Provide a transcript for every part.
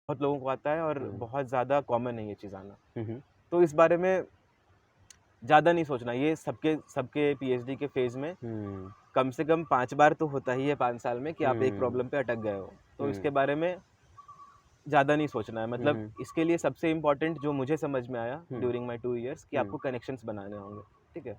बहुत लोगों को आता है और हुँ। बहुत ज़्यादा कॉमन है ये चीज़ आना। हुँ, हुँ। तो इस बारे में ज़्यादा नहीं सोचना, ये सबके सबके पीएचडी के फ़ेज़ में हुँ, कम से कम 5 बार तो होता ही है 5 साल में कि आप एक हुँ, प्रॉब्लम पे अटक गए हो। तो हुँ, इसके बारे में ज़्यादा नहीं सोचना है। हुँ, मतलब हुँ, इसके लिए सबसे इम्पोर्टेंट जो मुझे समझ में आया हुँ, ड्यूरिंग माय 2 इयर्स कि हुँ। आपको कनेक्शंस बनाने होंगे, ठीक है?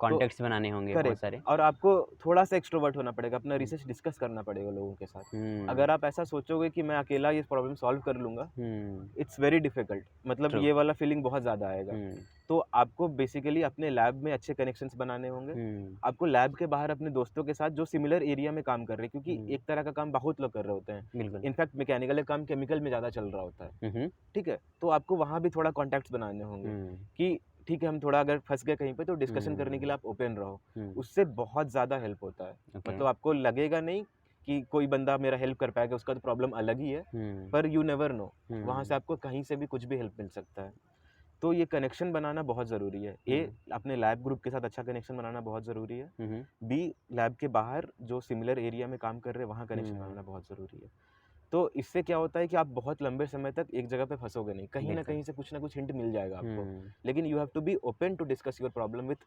तो कॉन्टेक्ट्स बनाने होंगे बहुत करेक्ट सारे। और आपको थोड़ा-सा एक्सट्रोवर्ट होना पड़ेगा, अपना हुँ, रिसर्च डिस्कस करना पड़ेगा लोगों के साथ। हुँ, अगर आप ऐसा सोचोगे कि मैं अकेला ये प्रॉब्लम सॉल्व कर लूँगा, हुँ, इट्स वेरी डिफ़िकल्ट मतलब ट्रू। ये वाला फीलिंग बहुत ज़्यादा आएगा। हुँ, तो आपको बेसिकली अपने लैब में अच्छे कनेक्शंस बनाने होंगे। हुँ, आपको लैब के बाहर अपने दोस्तों के साथ जो सिमिलर एरिया में काम कर रहे हैं क्योंकि हुँ, एक तरह का काम बहुत लोग कर रहे होते हैं। बिल्कुल। इनफैक्ट मैकेनिकल का काम केमिकल में ज़्यादा चल रहा होता है, हुँ, हुँ, ठीक है? तो आपको वहाँ भी थोड़ा कॉन्टैक्ट्स बनाने होंगे हुँ, कि ठीक है, हम थोड़ा अगर फँस गए कहीं पे तो डिस्कशन करने के लिए हुँ, आप ओपन रहो। हुँ, उससे बहुत ज़्यादा हेल्प होता है। ओके। मतलब आपको लगेगा नहीं कि कोई बंदा मेरा हेल्प कर पाएगा, उसका तो प्रॉब्लम अलग ही है, हुँ, पर यू नेवर नो वहाँ से हुँ, आपको कहीं से भी कुछ भी हेल्प मिल सकता है। तो ये कनेक्शन बनाना बहुत ज़रूरी है। ए, हुँ, अपने लैब ग्रुप के साथ अच्छा कनेक्शन बनाना बहुत ज़रूरी है। हुँ, हुँ, बी, लैब के बाहर जो सिमिलर एरिया में काम कर रहे हैं, वहाँ कनेक्शन हुँ, बनाना बहुत ज़रूरी है। तो इससे क्या होता है कि आप बहुत लंबे समय तक एक जगह पे फँसोगे नहीं। कहीं न बिल्कुल। कहीं से कुछ न कुछ हिंट मिल जाएगा आपको। हुँ, लेकिन you have to be open to discuss your problem with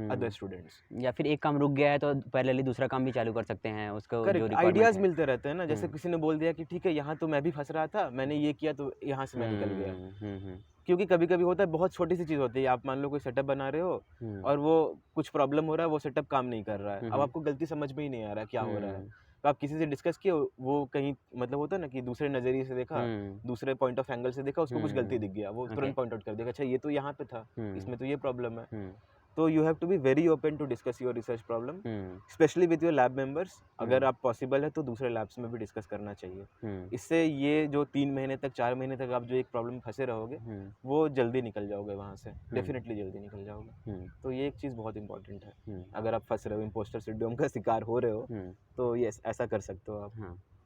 other hmm. Students. या फिर एक काम रुक गया है तो पैरेलली दूसरा काम भी चालू कर सकते हैं, उसको जो करेक्ट, रिक्वायरमेंट आइडियाज़ है। मिलते रहते हैं ना, जैसे हुँ, किसी ने बोल दिया कि ठीक है, यहाँ तो मैं भी फँस रहा था, मैंने ये किया तो यहाँ से मैं निकल गया। हुँ, हुँ, हुँ, क्योंकि कभी-कभी होता है बहुत छोटी-सी चीज़ होती है, आप मान लो कोई सेटअप बना रहे हो हुँ, और वो कुछ प्रॉब्लम हो रहा है, वो सेटअप काम नहीं कर रहा है। हुँ, अब हुँ, आपको गलती समझ में ही नहीं आ रहा है क्या हो रहा है। हुँ, तो आप किसी से डिस्कस किए, वो कहीं मतलब होता है ना कि दूसरे नज़रिए से देखा, हुँ, दूसरे पॉइंट ऑफ एंगल से देखा, उसको कुछ गलती हुँ, दिख गया, वो ओके। तुरंत पॉइंट आउट कर देगा, अच्छा ये तो यहाँ पे था, हुँ, इसमें तो ये प्रॉब्लम है। हुँ, तो you have to be very open to discuss your research problem, hmm, specially with your lab members. अगर हुँ, आप पॉसिबल है तो दूसरे लैब्स में भी डिस्कस करना चाहिए। हुँ, इससे ये जो 3 महीने तक, 4 महीने तक आप जो एक प्रॉब्लम में फँसे रहोगे, हुँ, वो जल्दी निकल जाओगे वहाँ से, हुँ, डेफ़िनिटली जल्दी निकल जाओगे। हुँ, तो ये एक चीज़ बहुत इम्पोर्टेंट है। हुँ, अगर आप फँस रहे हो, इम्पोस्टर सिंड्रोम का शिकार हो रहे हो, हुँ, तो ये ऐसा कर सकते हो आप। हाँ।